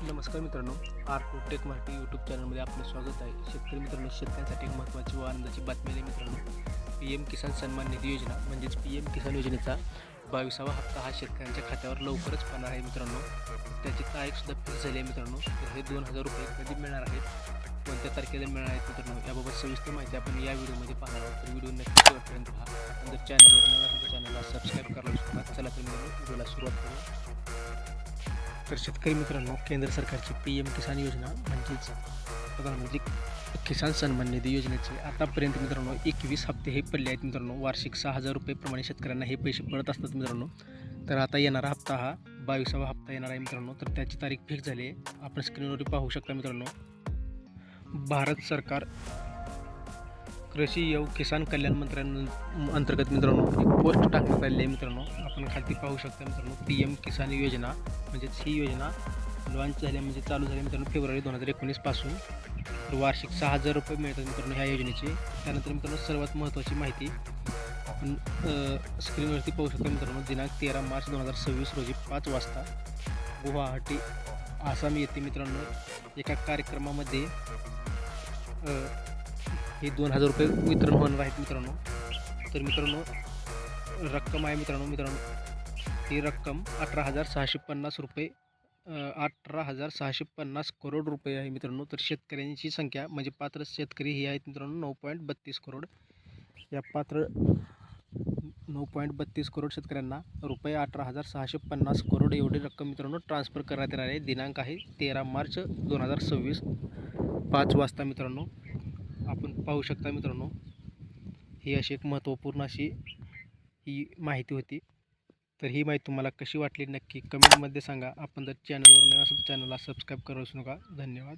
नमस्कार मित्रांनो, R take Marathi YouTube चॅनलमध्ये आपलं स्वागत आहे. शेतकरी मित्रांनो, शेतकऱ्यांसाठी एक महत्त्वाची व आनंदाची बातमी आहे मित्रांनो. पी एम किसान सन्मान निधी योजना म्हणजेच पी एम किसान योजनेचा 22वा हप्ता हा शेतकऱ्यांच्या खात्यावर लवकरच पडणार आहे मित्रांनो. त्याची तारीखसुद्धा फिक्स झाली आहे मित्रांनो. तर हे 2,000 रुपये कधी मिळणार आहेत, कोणत्या तारखेला मिळणार आहेत मित्रांनो, याबाबत सविस्तर माहिती आपण या व्हिडिओमध्ये पाहणार आहोत. तर व्हिडिओ नक्की शेवटपर्यंत पहा. आपण जर चॅनलवर नवीन असेल तर चॅनलला सबस्क्राईब करायला विसरू नका. चला तर मित्रांनो, व्हिडिओला सुरुवात करू. तर शेतकरी मित्रांनो, केंद्र सरकारची पी एम किसान योजना म्हणजेच प्रधानमंत्री किसान सन्मान निधी योजनेचे आतापर्यंत मित्रांनो 21 हप्ते हे पडले आहेत मित्रांनो. वार्षिक 6,000 रुपये प्रमाणे शेतकऱ्यांना हे पैसे पडत असतात मित्रांनो. तर आता येणारा हप्ता हा 22वा हप्ता येणार आहे मित्रांनो. तर त्याची तारीख फिक्स झाली आहे. आपण स्क्रीनवर पाहू शकता मित्रांनो. भारत सरकार कृषी व किसान कल्याण मंत्र्यांअंतर्गत मित्रांनो एक पोस्ट टाकण्यात आलेली आहे मित्रांनो. आपण खाली पाहू शकता मित्रांनो, पी एम किसान योजना म्हणजेच ही योजना लॉन्च झाली म्हणजे चालू झाली मित्रांनो फेब्रुवारी 2019 पासून. तर वार्षिक 6,000 रुपये मिळतात मित्रांनो ह्या योजनेची. त्यानंतर मित्रांनो सर्वात महत्त्वाची माहिती आपण स्क्रीनवरती पाहू शकता मित्रांनो. दिनांक 13 मार्च 2026 रोजी 5 वाजता गुवाहाटी आसाम येथे मित्रांनो एका कार्यक्रमामध्ये हे 2,000 रुपये वितरण होणार आहेत मित्रांनो. तर मित्रांनो रक्कम आहे मित्रांनो ही रक्कम 18,650 रुपये 18,650 करोड रुपये आहे मित्रांनो. तर शेतकऱ्यांची संख्या म्हणजे पात्र शेतकरी ही आहेत मित्रांनो 9.32 करोड. या पात्र 9.32 करोड शेतकऱ्यांना रुपये 18,650 करोड एवढी रक्कम मित्रांनो ट्रान्सफर करण्यात येणार आहे. दिनांक आहे 13 मार्च 2026 5 वाजता मित्रांनो. आपण पाहू शकता मित्रांनो, ही अशी एक महत्त्वपूर्ण अशी ही माहिती होती. तर ही माहिती तुम्हाला कशी वाटली नक्की कमेंटमध्ये सांगा. आपण जर चॅनलवर नवीन असेल तर चॅनलला सबस्क्राईब करू विसरू नका. धन्यवाद.